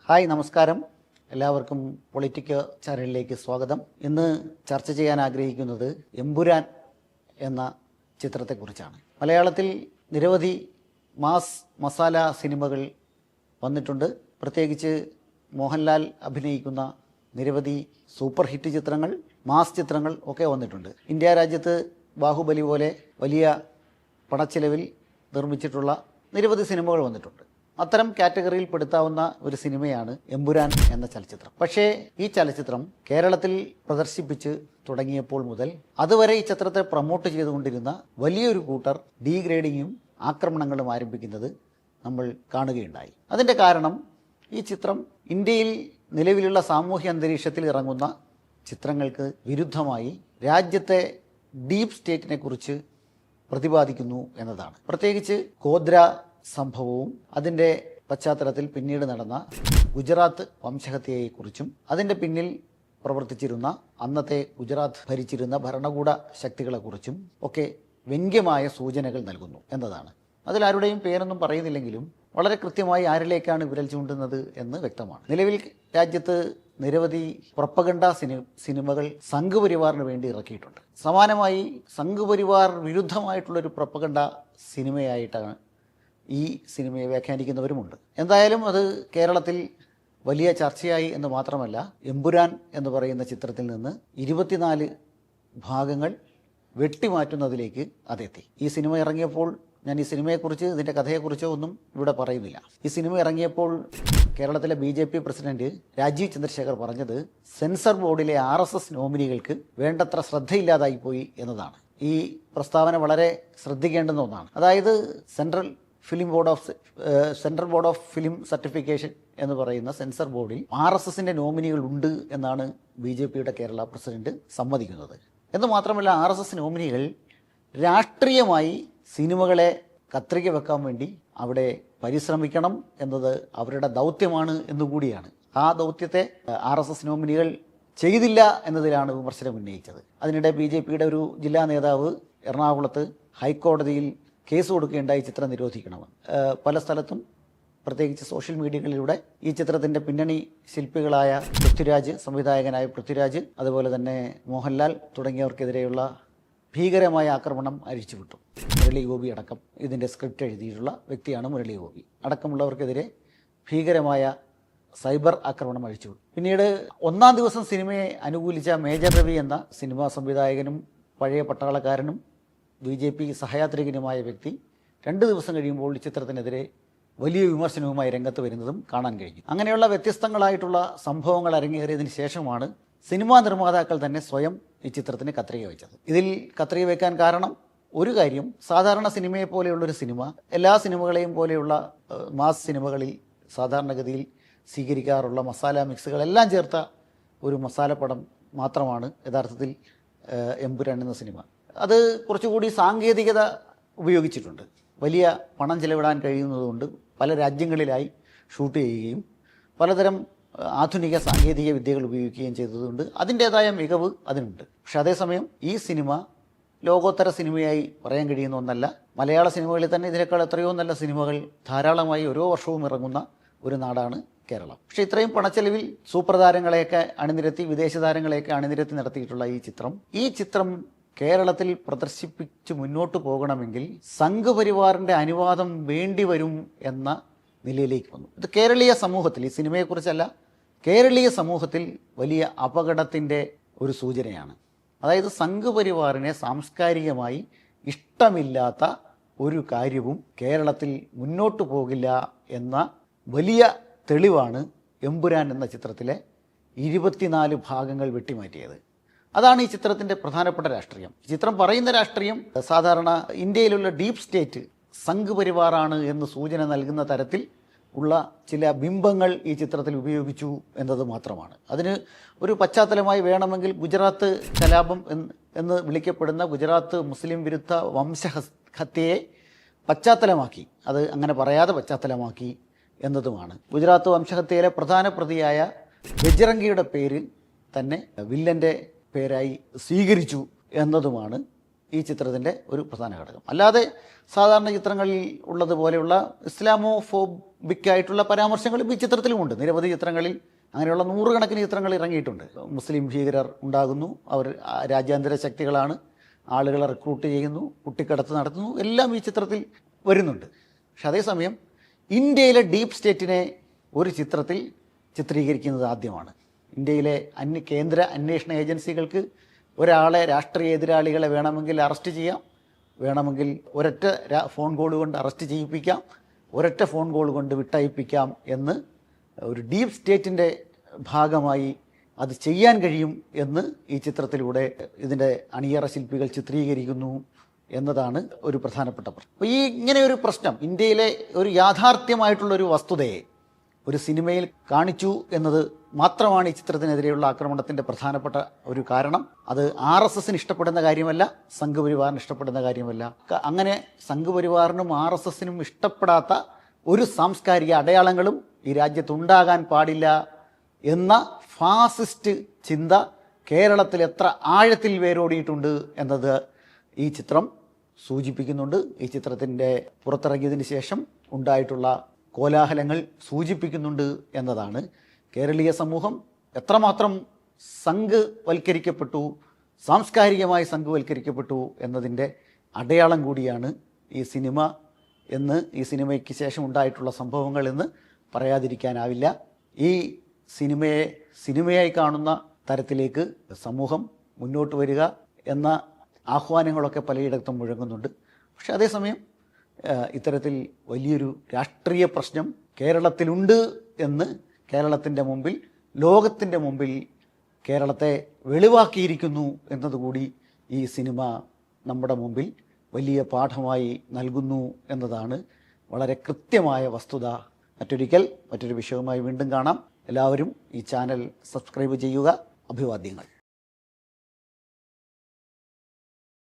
Hi, നമസ്കാരം. എല്ലാവർക്കും political ചാനലിലേക്ക് സ്വാഗതം. ഇന്ന് ചർച്ച ചെയ്യാൻ ആഗ്രഹിക്കുന്നത് എമ്പുരാൻ എന്ന ചിത്രത്തെക്കുറിച്ചാണ്. മലയാളത്തിൽ നിരവധി മാസ് മസാല സിനിമകൾ വന്നിട്ടുണ്ട്. പ്രത്യേകിച്ച് മോഹൻലാൽ അഭിനയിക്കുന്ന നിരവധി സൂപ്പർ ഹിറ്റ് ചിത്രങ്ങൾ, മാസ് ചിത്രങ്ങൾ ഒക്കെ വന്നിട്ടുണ്ട്. ഇന്ത്യ രാജ്യത്ത് ബാഹുബലി പോലെ വലിയ പണച്ചിലവിൽ നിർമ്മിച്ചിട്ടുള്ള നിരവധി സിനിമകൾ വന്നിട്ടുണ്ട്. അത്തരം കാറ്റഗറിയിൽ പെടുത്താവുന്ന ഒരു സിനിമയാണ് എമ്പുരാൻ എന്ന ചലച്ചിത്രം. പക്ഷേ ഈ ചലച്ചിത്രം കേരളത്തിൽ പ്രദർശിപ്പിച്ച് തുടങ്ങിയപ്പോൾ മുതൽ അതുവരെ ഈ ചിത്രത്തെ പ്രൊമോട്ട് ചെയ്തുകൊണ്ടിരുന്ന വലിയൊരു കൂട്ടർ ഡീഗ്രേഡിങ്ങും ആക്രമണങ്ങളും ആരംഭിക്കുന്നത് നമ്മൾ കാണുകയുണ്ടായി. അതിൻ്റെ കാരണം ഈ ചിത്രം ഇന്ത്യയിൽ നിലവിലുള്ള സാമൂഹ്യ അന്തരീക്ഷത്തിൽ ഇറങ്ങുന്ന ചിത്രങ്ങൾക്ക് വിരുദ്ധമായി രാജ്യത്തെ ഡീപ് സ്റ്റേറ്റിനെ കുറിച്ച് പ്രതിപാദിക്കുന്നു എന്നതാണ്. പ്രത്യേകിച്ച് ഗോദ്ര സംഭവവും അതിൻ്റെ പശ്ചാത്തലത്തിൽ പിന്നീട് നടന്ന ഗുജറാത്ത് വംശഹത്യയെക്കുറിച്ചും അതിൻ്റെ പിന്നിൽ പ്രവർത്തിച്ചിരുന്ന അന്നത്തെ ഗുജറാത്ത് ഭരിച്ചിരുന്ന ഭരണകൂട ശക്തികളെക്കുറിച്ചും ഒക്കെ വ്യംഗ്യമായ സൂചനകൾ നൽകുന്നു എന്നതാണ്. അതിലാരുടെയും പേരൊന്നും പറയുന്നില്ലെങ്കിലും വളരെ കൃത്യമായി ആരിലേക്കാണ് വിരൽ ചൂണ്ടുന്നത് എന്ന് വ്യക്തമാണ്. നിലവിൽ രാജ്യത്ത് നിരവധി പ്രൊപ്പഗണ്ട സിനിമകൾ സംഘ് പരിവാറിന് വേണ്ടി ഇറക്കിയിട്ടുണ്ട്. സമാനമായി സംഘ് പരിവാർ വിരുദ്ധമായിട്ടുള്ളൊരു പ്രൊപ്പഗണ്ട സിനിമയായിട്ടാണ് ഈ സിനിമയെ വ്യാഖ്യാനിക്കുന്നവരുമുണ്ട്. എന്തായാലും അത് കേരളത്തിൽ വലിയ ചർച്ചയായി എന്ന് മാത്രമല്ല, എമ്പുരാൻ എന്ന് പറയുന്ന ചിത്രത്തിൽ നിന്ന് 24 ഭാഗങ്ങൾ വെട്ടിമാറ്റുന്നതിലേക്ക് അതെത്തി. ഈ സിനിമ ഇറങ്ങിയപ്പോൾ ഞാൻ ഈ സിനിമയെക്കുറിച്ച്, ഇതിൻ്റെ കഥയെക്കുറിച്ചോ ഒന്നും ഇവിടെ പറയുന്നില്ല. ഈ സിനിമ ഇറങ്ങിയപ്പോൾ കേരളത്തിലെ BJP പ്രസിഡന്റ് രാജീവ് ചന്ദ്രശേഖർ പറഞ്ഞത് സെൻസർ ബോർഡിലെ RSS നോമിനികൾക്ക് വേണ്ടത്ര ശ്രദ്ധയില്ലാതായിപ്പോയി എന്നതാണ്. ഈ പ്രസ്താവന വളരെ ശ്രദ്ധിക്കേണ്ടുന്ന ഒന്നാണ്. അതായത് central board of film certification എന്ന് പറയുന്ന സെൻസർ ബോർഡിൽ RSSന്റെ നോമിനികൾ ഉണ്ട് എന്നാണ് BJPയുടെ കേരള പ്രസിഡന്റ് സമ്മതിക്കുന്നത്. എന്ന് മാത്രമല്ല, RSS നോമിനികൾ രാഷ്ട്രീയമായി സിനിമകളെ കത്രിക വെക്കാൻ വേണ്ടി അവിടെ പരിശ്രമിക്കണം എന്നത് അവരുടെ ദൗത്യമാണ് എന്നുകൂടിയാണ്. ആ ദൗത്യത്തെ RSS നോമിനികൾ ചെയ്തില്ല എന്നതിലാണ് വിമർശനം ഉന്നയിച്ചത്. അതിനിടെ BJPയുടെ ഒരു ജില്ലാ നേതാവ് എറണാകുളത്ത് ഹൈക്കോടതിയിൽ കേസ് കൊടുക്കുകയുണ്ടായി, ചിത്രം നിരോധിക്കണമെന്ന്. പല സ്ഥലത്തും പ്രത്യേകിച്ച് സോഷ്യൽ മീഡിയകളിലൂടെ ഈ ചിത്രത്തിൻ്റെ പിന്നണി ശില്പികളായ സംവിധായകനായ പൃഥ്വിരാജ്, അതുപോലെ തന്നെ മോഹൻലാൽ തുടങ്ങിയവർക്കെതിരെയുള്ള ഭീകരമായ ആക്രമണം അഴിച്ചുവിട്ടു. മുരളി ഗോപി അടക്കം, ഇതിൻ്റെ സ്ക്രിപ്റ്റ് എഴുതിയിട്ടുള്ള വ്യക്തിയാണ് മുരളി ഗോപി അടക്കമുള്ളവർക്കെതിരെ ഭീകരമായ സൈബർ ആക്രമണം അഴിച്ചുവിട്ടു. പിന്നീട് ഒന്നാം ദിവസം സിനിമയെ അനുകൂലിച്ച മേജർ രവി എന്ന സിനിമാ സംവിധായകനും പഴയ പട്ടാളക്കാരനും BJP സഹയാത്രികനുമായ വ്യക്തി 2 ദിവസം കഴിയുമ്പോൾ ഈ ചിത്രത്തിനെതിരെ വലിയ വിമർശനവുമായി രംഗത്ത് വരുന്നതും കാണാൻ കഴിഞ്ഞു. അങ്ങനെയുള്ള വ്യത്യസ്തങ്ങളായിട്ടുള്ള സംഭവങ്ങൾ അരങ്ങേറിയതിന് ശേഷമാണ് സിനിമാ നിർമ്മാതാക്കൾ തന്നെ സ്വയം ഈ ചിത്രത്തിന് കത്രിക വെച്ചത്. ഇതിൽ കത്രിക വയ്ക്കാൻ കാരണം ഒരു കാര്യം, സാധാരണ സിനിമയെ പോലെയുള്ളൊരു സിനിമ എല്ലാ സിനിമകളെയും പോലെയുള്ള മാസ് സിനിമകളിൽ സാധാരണഗതിയിൽ സ്വീകരിക്കാറുള്ള മസാല മിക്സുകളെല്ലാം ചേർത്ത ഒരു മസാലപ്പടം മാത്രമാണ് യഥാർത്ഥത്തിൽ എമ്പുരാൻ എന്ന സിനിമ. അത് കുറച്ചുകൂടി സാങ്കേതികത ഉപയോഗിച്ചിട്ടുണ്ട്. വലിയ പണം ചെലവിടാൻ കഴിയുന്നതുകൊണ്ട് പല രാജ്യങ്ങളിലായി ഷൂട്ട് ചെയ്യുകയും പലതരം ആധുനിക സാങ്കേതിക വിദ്യകൾ ഉപയോഗിക്കുകയും ചെയ്തതുകൊണ്ട് അതിൻ്റേതായ മികവ് അതിനുണ്ട്. പക്ഷെ അതേസമയം ഈ സിനിമ ലോകോത്തര സിനിമയായി പറയാൻ കഴിയുന്ന ഒന്നല്ല. മലയാള സിനിമകളിൽ തന്നെ ഇതിനേക്കാൾ എത്രയോ നല്ല സിനിമകൾ ധാരാളമായി ഓരോ വർഷവും ഇറങ്ങുന്ന ഒരു നാടാണ് കേരളം. പക്ഷേ ഇത്രയും പണച്ചെലവിൽ സൂപ്പർ താരങ്ങളെയൊക്കെ അണിനിരത്തി, വിദേശ താരങ്ങളെയൊക്കെ അണിനിരത്തി നടത്തിയിട്ടുള്ള ഈ ചിത്രം കേരളത്തിൽ പ്രദർശിപ്പിച്ച് മുന്നോട്ട് പോകണമെങ്കിൽ സംഘ് പരിവാറിൻ്റെ അനുവാദം വേണ്ടി വരും എന്ന നിലയിലേക്ക് വന്നു. ഇത് കേരളീയ സമൂഹത്തിൽ, ഈ സിനിമയെക്കുറിച്ചല്ല, കേരളീയ സമൂഹത്തിൽ വലിയ അപകടത്തിൻ്റെ ഒരു സൂചനയാണ്. അതായത് സംഘ് പരിവാറിനെ സാംസ്കാരികമായി ഇഷ്ടമില്ലാത്ത ഒരു കാര്യവും കേരളത്തിൽ മുന്നോട്ട് പോകില്ല എന്ന വലിയ തെളിവാണ് എമ്പുരാൻ എന്ന ചിത്രത്തിലെ 24 ഭാഗങ്ങൾ വെട്ടിമാറ്റിയത്. അതാണ് ഈ ചിത്രത്തിൻ്റെ പ്രധാനപ്പെട്ട രാഷ്ട്രീയം. ഈ ചിത്രം പറയുന്ന രാഷ്ട്രീയം സാധാരണ ഇന്ത്യയിലുള്ള ഡീപ് സ്റ്റേറ്റ് സംഘ് പരിവാറാണ് എന്ന് സൂചന നൽകുന്ന തരത്തിൽ ഉള്ള ചില ബിംബങ്ങൾ ഈ ചിത്രത്തിൽ ഉപയോഗിച്ചു എന്നത് മാത്രമാണ്. അതിന് ഒരു പശ്ചാത്തലമായി വേണമെങ്കിൽ ഗുജറാത്ത് കലാപം എന്ന് വിളിക്കപ്പെടുന്ന ഗുജറാത്ത് മുസ്ലിം വിരുദ്ധ വംശഹത്യയെ പശ്ചാത്തലമാക്കി, അത് അങ്ങനെ പറയാതെ പശ്ചാത്തലമാക്കി എന്നതുമാണ്. ഗുജറാത്ത് വംശഹത്യയിലെ പ്രധാന പ്രതിയായ ബജ്റംഗിയുടെ പേര് തന്നെ വില്ലൻ്റെ പേരായി സ്വീകരിച്ചു എന്നതുമാണ് ഈ ചിത്രത്തിൻ്റെ ഒരു പ്രധാന ഘടകം. അല്ലാതെ സാധാരണ ചിത്രങ്ങളിൽ ഉള്ളതുപോലെയുള്ള ബിക്കായിട്ടുള്ള പരാമർശങ്ങളും ഈ ചിത്രത്തിലുമുണ്ട്. നിരവധി ചിത്രങ്ങളിൽ അങ്ങനെയുള്ള നൂറുകണക്കിന് ചിത്രങ്ങൾ ഇറങ്ങിയിട്ടുണ്ട്. മുസ്ലിം ഭീകരർ ഉണ്ടാകുന്നു, അവർ രാജ്യാന്തര ശക്തികളാണ്, ആളുകളെ റിക്രൂട്ട് ചെയ്യുന്നു, കുട്ടിക്കടത്ത് നടത്തുന്നു, എല്ലാം ഈ ചിത്രത്തിൽ വരുന്നുണ്ട്. പക്ഷെ അതേസമയം ഇന്ത്യയിലെ ഡീപ്പ് സ്റ്റേറ്റിനെ ഒരു ചിത്രത്തിൽ ചിത്രീകരിക്കുന്നത് ആദ്യമാണ്. ഇന്ത്യയിലെ കേന്ദ്ര അന്വേഷണ ഏജൻസികൾക്ക് ഒരാളെ, രാഷ്ട്രീയ എതിരാളികളെ വേണമെങ്കിൽ അറസ്റ്റ് ചെയ്യാം, വേണമെങ്കിൽ ഒരൊറ്റ ഫോൺ കോൾ കൊണ്ട് അറസ്റ്റ് ചെയ്യിപ്പിക്കാം, ഒരൊറ്റ ഫോൺ കോൾ കൊണ്ട് വിട്ടയപ്പിക്കാം എന്ന് ഒരു ഡീപ്പ് സ്റ്റേറ്റിൻ്റെ ഭാഗമായി അത് ചെയ്യാൻ കഴിയും എന്ന് ഈ ചിത്രത്തിലൂടെ ഇതിൻ്റെ അണിയറ ശില്പികൾ ചിത്രീകരിക്കുന്നു എന്നതാണ് ഒരു പ്രധാനപ്പെട്ട പ്രശ്നം. അപ്പോൾ ഇങ്ങനെ ഒരു പ്രശ്നം ഇന്ത്യയിലെ ഒരു യാഥാർത്ഥ്യമായിട്ടുള്ളൊരു വസ്തുതയെ ഒരു സിനിമയിൽ കാണിച്ചു എന്നത് മാത്രമാണ് ഈ ചിത്രത്തിനെതിരെയുള്ള ആക്രമണത്തിൻ്റെ പ്രധാനപ്പെട്ട ഒരു കാരണം. അത് RSSന് ഇഷ്ടപ്പെടുന്ന കാര്യമല്ല, സംഘപരിവാറിന് ഇഷ്ടപ്പെടുന്ന കാര്യമല്ല. അങ്ങനെ സംഘപരിവാറിനും RSSനും ഇഷ്ടപ്പെടാത്ത ഒരു സാംസ്കാരിക അടയാളങ്ങളും ഈ രാജ്യത്തുണ്ടാകാൻ പാടില്ല എന്ന ഫാസിസ്റ്റ് ചിന്ത കേരളത്തിൽ എത്ര ആഴത്തിൽ വേരോടിയിട്ടുണ്ട് എന്നത് ഈ ചിത്രം സൂചിപ്പിക്കുന്നുണ്ട്. ഈ ചിത്രത്തിൻ്റെ പുറത്തിറങ്ങിയതിന് ശേഷം ഉണ്ടായിട്ടുള്ള കോലാഹലങ്ങൾ സൂചിപ്പിക്കുന്നുണ്ട് എന്നതാണ്. കേരളീയ സമൂഹം എത്രമാത്രം സംഘവൽക്കരിക്കപ്പെട്ടു, സാംസ്കാരികമായി സംഘവൽക്കരിക്കപ്പെട്ടു എന്നതിൻ്റെ അടയാളം കൂടിയാണ് ഈ സിനിമ എന്ന്, ഈ സിനിമയ്ക്ക് ശേഷം ഉണ്ടായിട്ടുള്ള സംഭവങ്ങൾ എന്ന് പറയാതിരിക്കാനാവില്ല. ഈ സിനിമയെ സിനിമയായി കാണുന്ന തരത്തിലേക്ക് സമൂഹം മുന്നോട്ട് വരിക എന്ന ആഹ്വാനങ്ങളൊക്കെ പലയിടത്തും മുഴങ്ങുന്നുണ്ട്. പക്ഷെ അതേസമയം ഇത്തരത്തിൽ വലിയൊരു രാഷ്ട്രീയ പ്രശ്നം കേരളത്തിലുണ്ട് എന്ന് കേരളത്തിൻ്റെ മുമ്പിൽ, ലോകത്തിൻ്റെ മുമ്പിൽ കേരളത്തെ വെളിവാക്കിയിരിക്കുന്നു എന്നതുകൂടി ഈ സിനിമ നമ്മുടെ മുമ്പിൽ വലിയ പാഠമായി നൽകുന്നു എന്നതാണ് വളരെ കൃത്യമായ വസ്തുത. മറ്റൊരു വിഷയവുമായി വീണ്ടും കാണാം. എല്ലാവരും ഈ ചാനൽ സബ്സ്ക്രൈബ് ചെയ്യുക. അഭിവാദ്യങ്ങൾ.